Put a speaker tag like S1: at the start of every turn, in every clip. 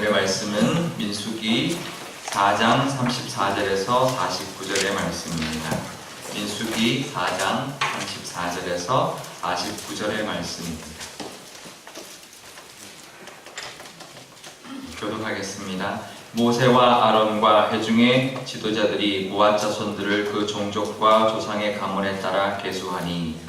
S1: 오늘의 말씀은 민수기 4장 34절에서 49절의 말씀입니다. 민수기 4장 34절에서 49절의 말씀입니다. 교독하겠습니다. 모세와 아론과 회중의 지도자들이 무앗 자손들을 그 종족과 조상의 가문에 따라 계수하니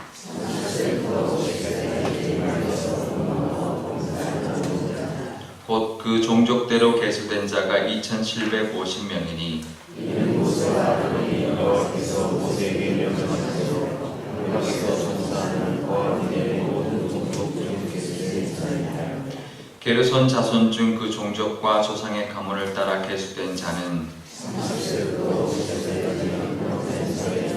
S1: 곧 그 종족대로 계수된 자가 2750명이니
S2: 이는 모세와 아론이 여호와께서 모세에게 명령한 대로 여호와께서 전사하는 거하는의 모든 종족 중 계수된 자니라.
S1: 게르손 자손 중 그 종족과 조상의 가문을 따라 계수된 자는
S2: 30세부터 50세까지 평생 저의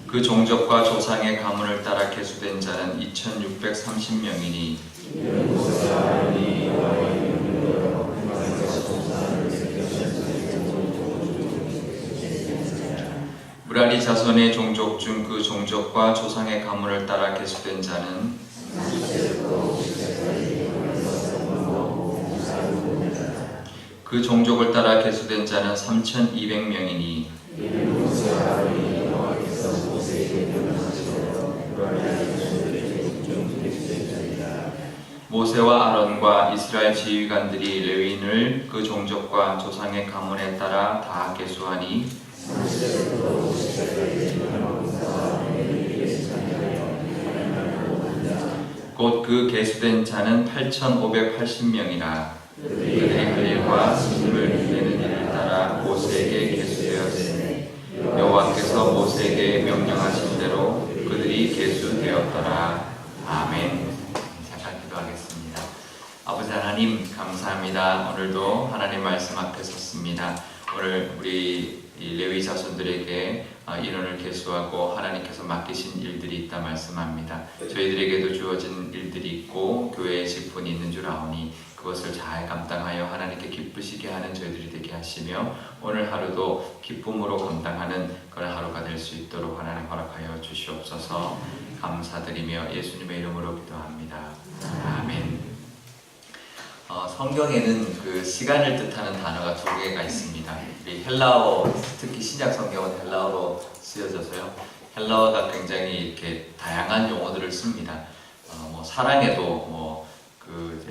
S1: 그 종족과 조상의 가문을 따라 계수된 자는 2630명이니
S2: 이는 모세와 아론이 여호와의 명령대로 여호와께서 전사하는
S1: 무라리 자손의 종족 중 그 종족과 조상의 가문을 따라 계수된 자는 그 종족을 따라 계수된 자는 3200명이니
S2: 이는 모세와 아론이 여호와께서 모세에게 명령한 대로 무라리 자손들의 종족 중 계수된 자니라.
S1: 모세와 아론과 이스라엘 지휘관들이 레위인을 그 종족과 조상의 가문에 따라 다 계수하니 곧 그 계수된 자는 8580명이라 그들의 할 일과 힘을 내는 일을 따라 모세에게 계수되었으니 여호와께서 모세에게 명령하신 대로 그들이 계수되었더라. 아멘. 잠깐 기도하겠습니다. 아버지 하나님 감사합니다. 오늘도 하나님 말씀 앞에 섰습니다. 오늘 우리 레위 자손들에게 인원을 계수하고 하나님께서 맡기신 일들이 있다 말씀합니다. 저희들에게도 주어진 일들이 있고 교회의 직분이 있는 줄 아오니 그것을 잘 감당하여 하나님께 기쁘시게 하는 저희들이 되게 하시며 오늘 하루도 기쁨으로 감당하는 그런 하루가 될 수 있도록 하나님 허락하여 주시옵소서. 감사드리며 예수님의 이름으로 기도합니다. 아멘. 성경에는 그 시간을 뜻하는 단어가 두 개가 있습니다. 우리 헬라어, 특히 신약 성경은 헬라어로 쓰여져서요. 헬라어가 굉장히 이렇게 다양한 용어들을 씁니다. 사랑에도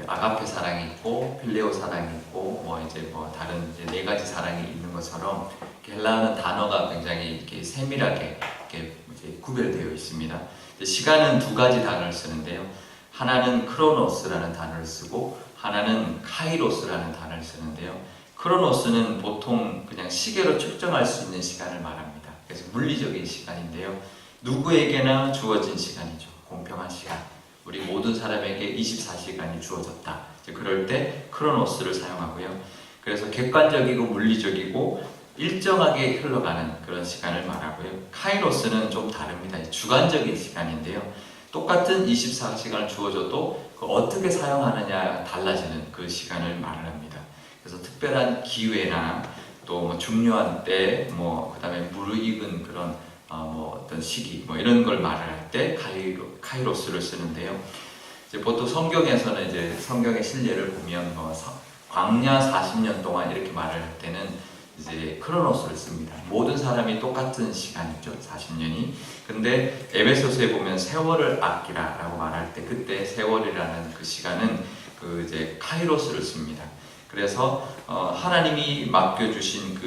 S1: 아가페 사랑이 있고 필레오 사랑이 있고 다른 네 가지 사랑이 있는 것처럼 헬라어는 단어가 굉장히 이렇게 세밀하게 이렇게 구별되어 있습니다. 시간은 두 가지 단어를 쓰는데요. 하나는 크로노스라는 단어를 쓰고 하나는 카이로스라는 단어를 쓰는데요. 크로노스는 보통 그냥 시계로 측정할 수 있는 시간을 말합니다. 그래서 물리적인 시간인데요. 누구에게나 주어진 시간이죠. 공평한 시간. 우리 모든 사람에게 24시간이 주어졌다. 그럴 때 크로노스를 사용하고요. 그래서 객관적이고 물리적이고 일정하게 흘러가는 그런 시간을 말하고요. 카이로스는 좀 다릅니다. 주관적인 시간인데요. 똑같은 24시간을 주어져도 어떻게 사용하느냐 달라지는 그 시간을 말을 합니다. 그래서 특별한 기회나 또 중요한 때, 그 다음에 무르익은 그런 어떤 시기, 이런 걸 말을 할 때 카이로스를 쓰는데요. 이제 보통 성경에서는 성경의 신례를 보면 광야 40년 동안 이렇게 말을 할 때는 이제 크로노스를 씁니다. 모든 사람이 똑같은 시간이죠. 40년이. 근데 에베소서에 보면 세월을 아끼라라고 말할 때 그때 세월이라는 그 시간은 이제 카이로스를 씁니다. 그래서 하나님이 맡겨주신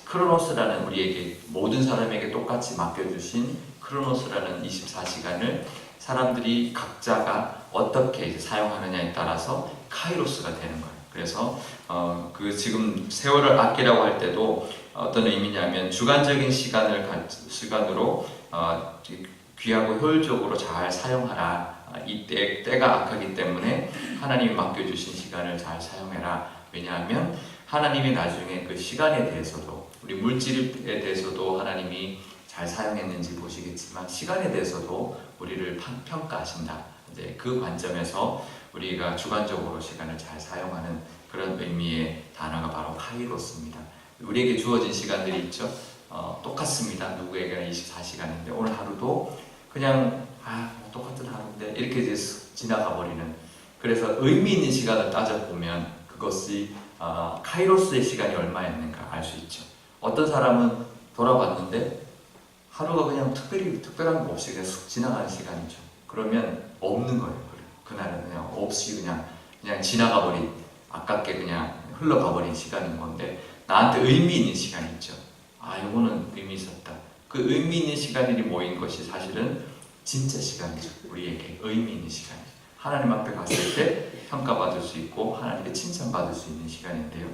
S1: 크로노스라는 우리에게 모든 사람에게 똑같이 맡겨주신 크로노스라는 24시간을 사람들이 각자가 어떻게 사용하느냐에 따라서 카이로스가 되는 거예요. 그래서 지금 세월을 아끼라고 할 때도 어떤 의미냐면 주관적인 시간으로 귀하고 효율적으로 잘 사용하라. 이 때가 악하기 때문에 하나님이 맡겨주신 시간을 잘 사용해라. 왜냐하면 하나님이 나중에 그 시간에 대해서도 우리 물질에 대해서도 하나님이 잘 사용했는지 보시겠지만 시간에 대해서도 우리를 평가하신다. 이제 그 관점에서 우리가 주관적으로 시간을 잘 사용하는 그런 의미의 단어가 바로 카이로스입니다. 우리에게 주어진 시간들이 있죠. 똑같습니다. 누구에게나 24시간인데 오늘 하루도 그냥 똑같은 하루인데 이렇게 지나가 버리는 그래서 의미 있는 시간을 따져보면 그것이 카이로스의 시간이 얼마였는가 알 수 있죠. 어떤 사람은 돌아봤는데 하루가 그냥 특별한 거 없이 그냥 쑥 지나가는 시간이죠. 그러면 없는 거예요. 그날은 그냥 없이 그냥 지나가 버린, 아깝게 그냥 흘러가 버린 시간인 건데, 나한테 의미 있는 시간이 있죠. 이거는 의미 있었다. 그 의미 있는 시간이 모인 것이 사실은 진짜 시간이죠. 우리에게 의미 있는 시간. 하나님 앞에 갔을 때 평가받을 수 있고 하나님께 칭찬받을 수 있는 시간인데요.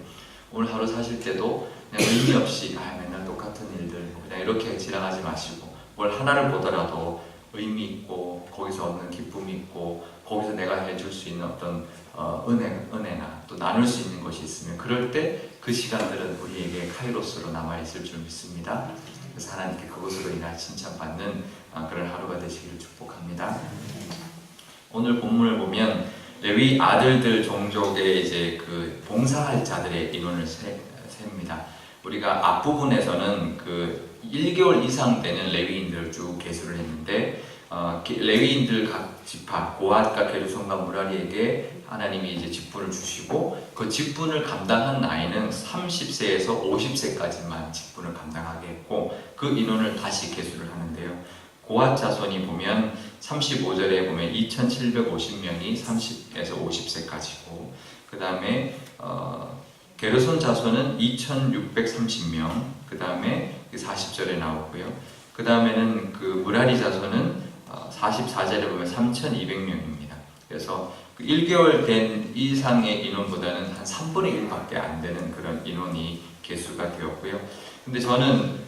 S1: 오늘 하루 사실 때도 그냥 의미 없이 맨날 똑같은 일들 그냥 이렇게 지나가지 마시고, 뭘 하나를 보더라도 의미 있고 거기서 얻는 기쁨이 있고 거기서 내가 해줄 수 있는 어떤 은혜나 또 나눌 수 있는 것이 있으면, 그럴 때 그 시간들은 우리에게 카이로스로 남아있을 줄 믿습니다. 그래서 하나님께 그것으로 인하여 칭찬받는 그런 하루가 되시기를 축복합니다. 오늘 본문을 보면 레위 아들들 종족의 이제 그 봉사할 자들의 인원을 셉니다. 우리가 앞부분에서는 그 1개월 이상 되는 레위인들을 쭉 계수를 했는데, 레위인들 각 지파, 고앗과 게르손과 무라리에게 하나님이 이제 직분을 주시고, 그 직분을 감당한 나이는 30세에서 50세까지만 직분을 감당하게 했고, 그 인원을 다시 계수를 하는데요. 고앗 자손이 보면 35절에 보면 2750명이 30에서 50세까지고, 그 다음에 게르손 자손은 2630명, 그 다음에 40절에 나오고요. 그 다음에는 그 무라리 자손은 44절에 보면 3200명입니다. 그래서 그 1개월 된 이상의 인원보다는 한 3분의 1밖에 안 되는 그런 인원이 계수가 되었고요. 근데 저는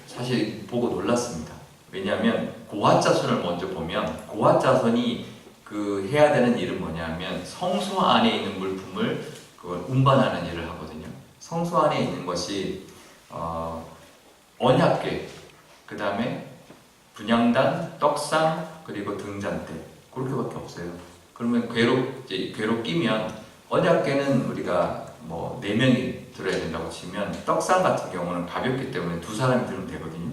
S1: 사실 보고 놀랐습니다. 왜냐하면 고앗 자손을 먼저 보면, 고앗 자손이 그 해야 되는 일은 뭐냐면 성소 안에 있는 물품을 그걸 운반하는 일을 하거든요. 성소 안에 있는 것이 언약궤, 그 다음에 분향단, 떡상, 그리고 등잔대, 그렇게밖에 없어요. 그러면 궤로 끼면, 언약궤는 우리가 뭐 4명이 들어야 된다고 치면, 떡상 같은 경우는 가볍기 때문에 2사람이 들면 되거든요.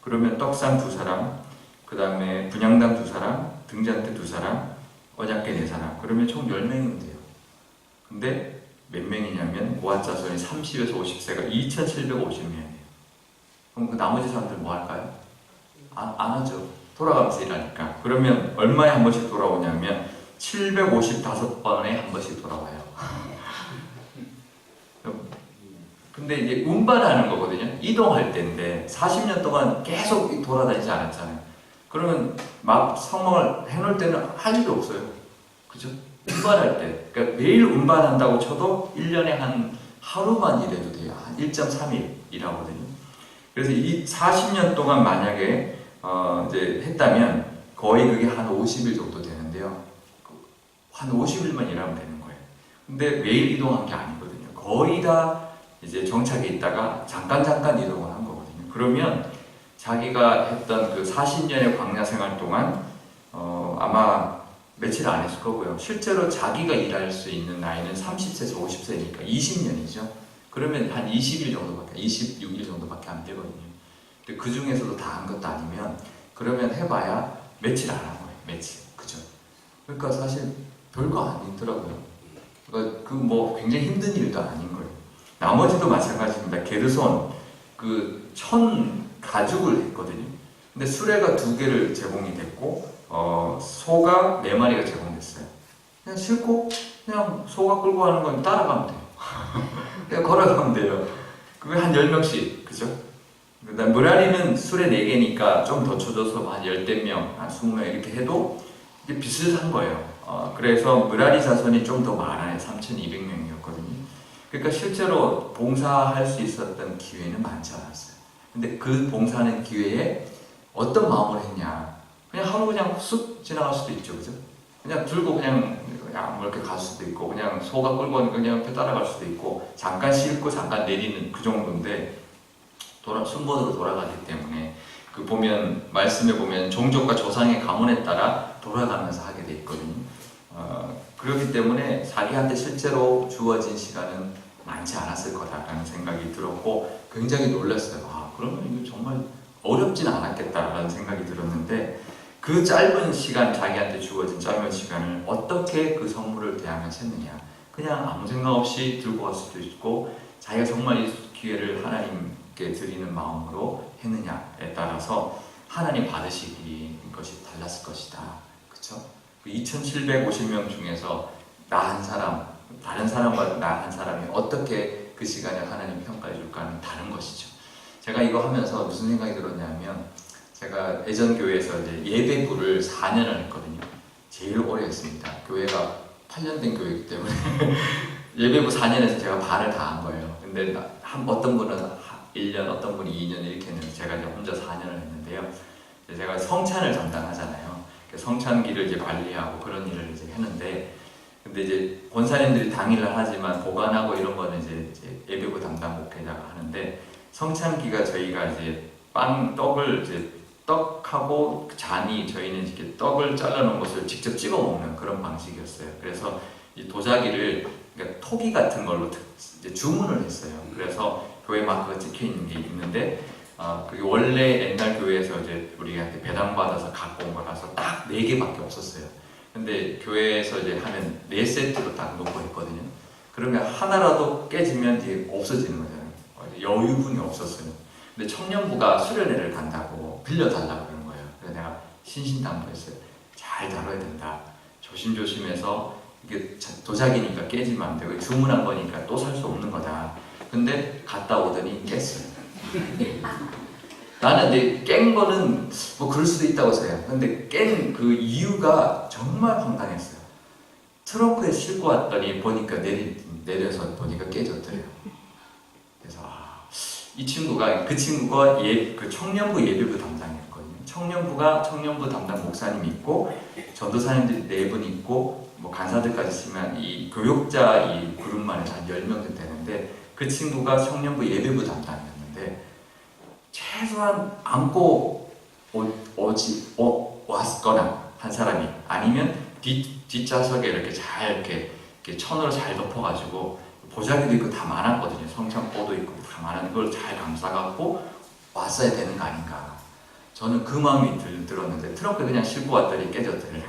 S1: 그러면 떡상 2사람, 그 다음에 분향단 2사람, 등잔대 2사람, 언약궤 4사람, 그러면 총 10명이면 돼요. 근데 몇 명이냐면 고앗 자손이 30에서 50세가 2750명이에요. 그럼 그 나머지 사람들 뭐 할까요? 안 하죠. 돌아가면서 일하니까. 그러면 얼마에 한 번씩 돌아오냐면 755번에 한 번씩 돌아와요. 근데 이제 운반하는 거거든요. 이동할 때인데 40년 동안 계속 돌아다니지 않았잖아요. 그러면 막 성막을 해놓을 때는 할 일이 없어요. 그죠? 운반할 때. 그러니까 매일 운반한다고 쳐도 1년에 한 하루만 일해도 돼요. 한 1.3일 일하거든요. 그래서 이 40년 동안 만약에 이제 했다면 거의 그게 한 50일 정도 되는데요. 한 50일만 일하면 되는 거예요. 근데 매일 이동한 게 아니거든요. 거의 다 이제 정착에 있다가 잠깐 이동을 한 거거든요. 그러면 자기가 했던 그 40년의 광야 생활 동안 아마 며칠 안 했을 거고요. 실제로 자기가 일할 수 있는 나이는 30세에서 50세니까 20년이죠. 그러면 한 20일 정도밖에, 26일 정도밖에 안 되거든요. 근데 그 중에서도 다 한 것도 아니면, 그러면 해봐야 며칠 안 한 거예요. 며칠. 그죠? 그러니까 사실 별거 아니더라고요. 그러니까 그 뭐 굉장히 힘든 일도 아닌 거예요. 나머지도 마찬가지입니다. 게르손, 그 1000가죽을 했거든요. 근데 수레가 2개를 제공이 됐고, 소가 4마리가 제공됐어요. 그냥 싣고, 그냥 소가 끌고 가는 건 따라가면 돼요. 그냥 걸어가면 돼요. 그게 한 10명씩, 그죠? 그 다음 무라리는 수레 4개니까 좀 더 쳐줘서 한 10명, 한 20명 이렇게 해도 이게 비슷한 거예요. 그래서 무라리 자손이 좀 더 많아요. 3200명이었거든요. 그러니까 실제로 봉사할 수 있었던 기회는 많지 않았어요. 근데 그 봉사하는 기회에 어떤 마음으로 했냐. 그냥 하루 그냥 쑥 지나갈 수도 있죠. 그죠? 그냥 들고 그냥 뭐 이렇게 갈 수도 있고, 그냥 소가 끌고 그냥 옆에 따라갈 수도 있고, 잠깐 싣고 잠깐 내리는 그 정도인데, 순번으로 돌아가기 때문에, 그 보면, 말씀에 보면 종족과 조상의 가문에 따라 돌아가면서 하게 돼 있거든요. 그렇기 때문에 자기한테 실제로 주어진 시간은 많지 않았을 거다라는 생각이 들었고, 굉장히 놀랐어요. 그러면 이거 정말 어렵진 않았겠다라는 생각이 들었는데, 그 짧은 시간, 자기한테 주어진 짧은 시간을 어떻게 그 선물을 대하면서 했느냐. 그냥 아무 생각 없이 들고 갈 수도 있고, 자기가 정말 이 기회를 하나님께 드리는 마음으로 했느냐에 따라서 하나님 받으시기 것이 달랐을 것이다. 그쵸? 2750명 중에서 나 한 사람, 다른 사람과 나 한 사람이 어떻게 그 시간을 하나님 평가해 줄까는 다른 것이죠. 제가 이거 하면서 무슨 생각이 들었냐면, 제가 예전 교회에서 이제 예배부를 4년을 했거든요. 제일 오래 했습니다. 교회가 8년 된 교회이기 때문에 예배부 4년에서 제가 반을 다 한 거예요. 근데 어떤 분은 1년, 어떤 분이 2년 이렇게 했는데 제가 이제 혼자 4년을 했는데요. 제가 성찬을 담당하잖아요. 성찬기를 이제 관리하고 그런 일을 이제 했는데, 근데 이제 권사님들이 당일날 하지만 보관하고 이런 거는 이제 예배부 담당 목회자가 하는데, 성찬기가 저희가 이제 떡을 이제 떡하고 잔이, 저희는 이렇게 떡을 잘라놓은 것을 직접 찍어 먹는 그런 방식이었어요. 그래서 이 도자기를, 그러니까 토기 같은 걸로 이제 주문을 했어요. 그래서 교회 마크가 찍혀 있는 게 있는데, 그게 원래 옛날 교회에서 이제 우리한테 배당받아서 갖고 온 거라서 딱 4개밖에 없었어요. 근데 교회에서 이제 하면 4세트로 딱 놓고 했거든요. 그러면 하나라도 깨지면 이제 없어지는 거잖아요. 여유분이 없었어요. 근데 청년부가 수련회를 간다고 빌려달라고 그러는 거예요. 그래서 내가 신신당부했어요. 잘 다뤄야 된다. 조심조심해서, 이게 도자기니까 깨지면 안 되고 주문한 거니까 또 살 수 없는 거다. 근데 갔다 오더니 깼어요. 나는 근데 깬 거는 뭐 그럴 수도 있다고 생각해요. 근데 깬 그 이유가 정말 황당했어요. 트렁크에 싣고 왔더니 보니까 내려서 보니까 깨졌더래요. 그래서 이 친구가, 그 친구가 그 청년부 예배부 담당이었거든요. 청년부 담당 목사님이 있고, 전도사님들이 4분 있고, 뭐 간사들까지 있으면 이 교육자 이 그룹만 해서 한 10명 되는데, 그 친구가 청년부 예배부 담당이었는데, 최소한 안고 왔거나 한 사람이, 아니면 뒷좌석에 이렇게 잘 이렇게 천으로 잘 덮어가지고, 보자기도 있고 다 많았거든요. 성찬포도 있고 다 많은 걸 잘 감싸갖고 왔어야 되는 거 아닌가. 저는 그 마음이 들었는데, 트렁크에 그냥 싣고 왔더니 깨졌더라고요.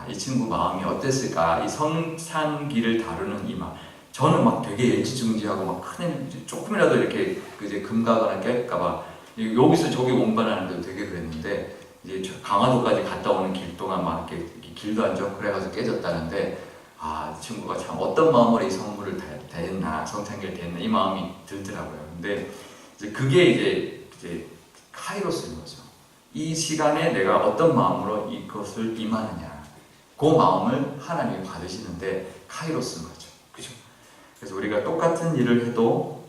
S1: 이 친구 마음이 어땠을까. 이 성찬기를 다루는 이 마음. 저는 막 되게 예지중지하고 막 큰 조금이라도 이렇게 이제 금가거나 깰까봐 여기서 저기 운반하는데도 되게 그랬는데, 이제 강화도까지 갔다 오는 길 동안 막 이렇게 길도 안 좋고 그래가지고 깨졌다는데, 이 친구가 참 어떤 마음으로 이 선물을 대했나, 성찬기를 대했나, 이 마음이 들더라고요. 근데 이제 그게 이제 카이로스인 거죠. 이 시간에 내가 어떤 마음으로 이것을 임하느냐, 그 마음을 하나님이 받으시는데 카이로스인 거죠. 그죠? 그래서 우리가 똑같은 일을 해도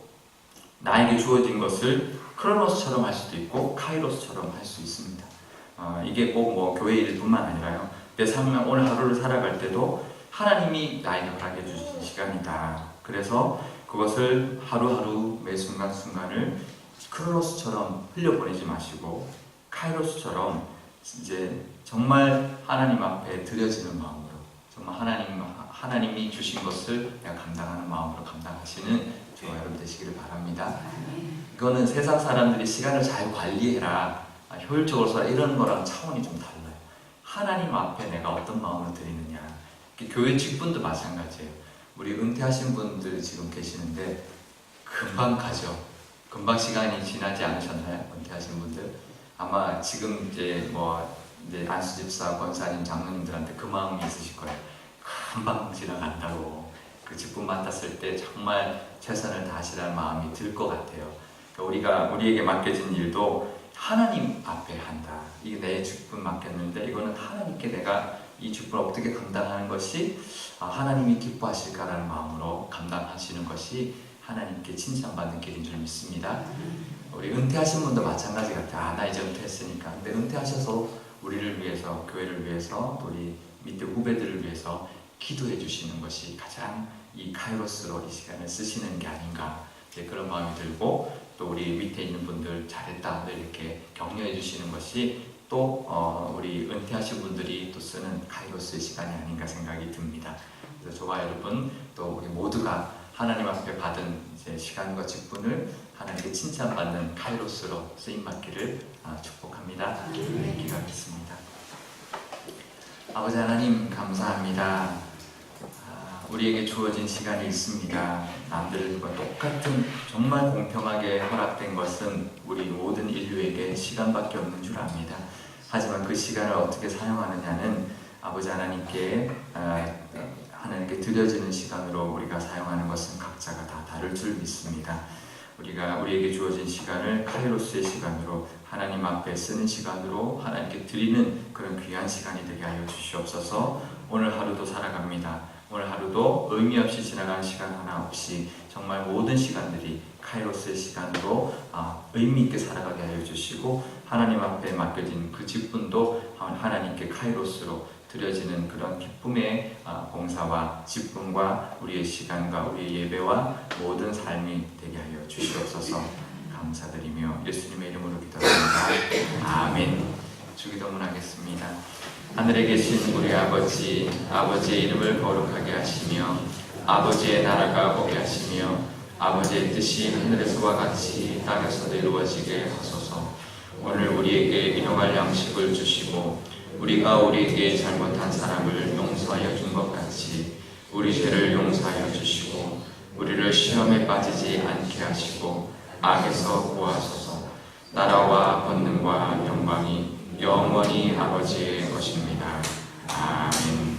S1: 나에게 주어진 것을 크로노스처럼 할 수도 있고 카이로스처럼 할 수 있습니다. 이게 꼭 뭐 교회 일뿐만 아니라요. 내 삶을 오늘 하루를 살아갈 때도 하나님이 나에게 허락해 주신 시간이다. 그래서 그것을 하루하루 매 순간순간을 크로노스처럼 흘려보내지 마시고 카이로스처럼 이제 정말 하나님 앞에 드려지는 마음으로, 정말 하나님이 주신 것을 내가 감당하는 마음으로 감당하시는 저와 여러분 되시기를 바랍니다. 이거는 세상 사람들이 시간을 잘 관리해라, 효율적으로 써라, 이런 거랑 차원이 좀 달라요. 하나님 앞에 내가 어떤 마음으로 드리느냐. 교회 직분도 마찬가지예요. 우리 은퇴하신 분들 지금 계시는데 금방 가죠. 금방 시간이 지나지 않으셨나요? 은퇴하신 분들 아마 지금 이제 안수 집사, 권사님, 장로님들한테 그 마음이 있으실 거예요. 금방 지나간다고. 그 직분 맡았을 때 정말 최선을 다하시라는 마음이 들 것 같아요. 그러니까 우리에게 맡겨진 일도 하나님 앞에 한다. 이게 내 직분 맡겼는데 이거는 하나님께 내가 이 직분을 어떻게 감당하는 것이 하나님이 기뻐하실까라는 마음으로 감당하시는 것이 하나님께 칭찬받는 길인 줄 믿습니다. 우리 은퇴하신 분도 마찬가지 같아요. 나 이제 은퇴했으니까. 근데 은퇴하셔서 우리를 위해서, 교회를 위해서, 또 우리 밑에 후배들을 위해서 기도해 주시는 것이 가장 이 카이로스로 이 시간을 쓰시는 게 아닌가, 그런 마음이 들고, 또 우리 밑에 있는 분들 잘했다 이렇게 격려해 주시는 것이 또 우리 은퇴하신 분들이 또 쓰는 카이로스의 시간이 아닌가 생각이 듭니다. 그래서 저와 여러분, 또 우리 모두가 하나님 앞에 받은 이제 시간과 직분을 하나님께 칭찬받는 카이로스로 쓰임받기를 축복합니다. 기도하겠습니다. 아버지 하나님 감사합니다. 우리에게 주어진 시간이 있습니다. 남들과 똑같은 정말 공평하게 허락된 것은 우리 모든 인류에게 시간밖에 없는 줄 압니다. 하지만 그 시간을 어떻게 사용하느냐는 아버지 하나님께 드려지는 시간으로 우리가 사용하는 것은 각자가 다 다를 줄 믿습니다. 우리가 우리에게 주어진 시간을 카이로스의 시간으로 하나님 앞에 쓰는 시간으로 하나님께 드리는 그런 귀한 시간이 되게 하여 주시옵소서. 오늘 하루도 살아갑니다. 오늘 하루도 의미 없이 지나가는 시간 하나 없이 정말 모든 시간들이 카이로스의 시간으로 의미 있게 살아가게 하여 주시고 하나님 앞에 맡겨진 그 직분도 하나님께 카이로스로 드려지는 그런 기쁨의 봉사와 직분과 우리의 시간과 우리의 예배와 모든 삶이 되게 하여 주시옵소서. 감사드리며 예수님의 이름으로 기도합니다. 아멘. 주기도문 하겠습니다. 하늘에 계신 우리 아버지, 아버지의 이름을 거룩하게 하시며 아버지의 나라가 오게 하시며 아버지의 뜻이 하늘에서와 같이 땅에서도 이루어지게 하소서. 오늘 우리에게 일용할 양식을 주시고 우리가 우리에게 잘못한 사람을 용서하여 준 것 같이 우리 죄를 용서하여 주시고 우리를 시험에 빠지지 않게 하시고 악에서 구하소서. 나라와 권능과 영광이 영원히 아버지의 것입니다. 아멘.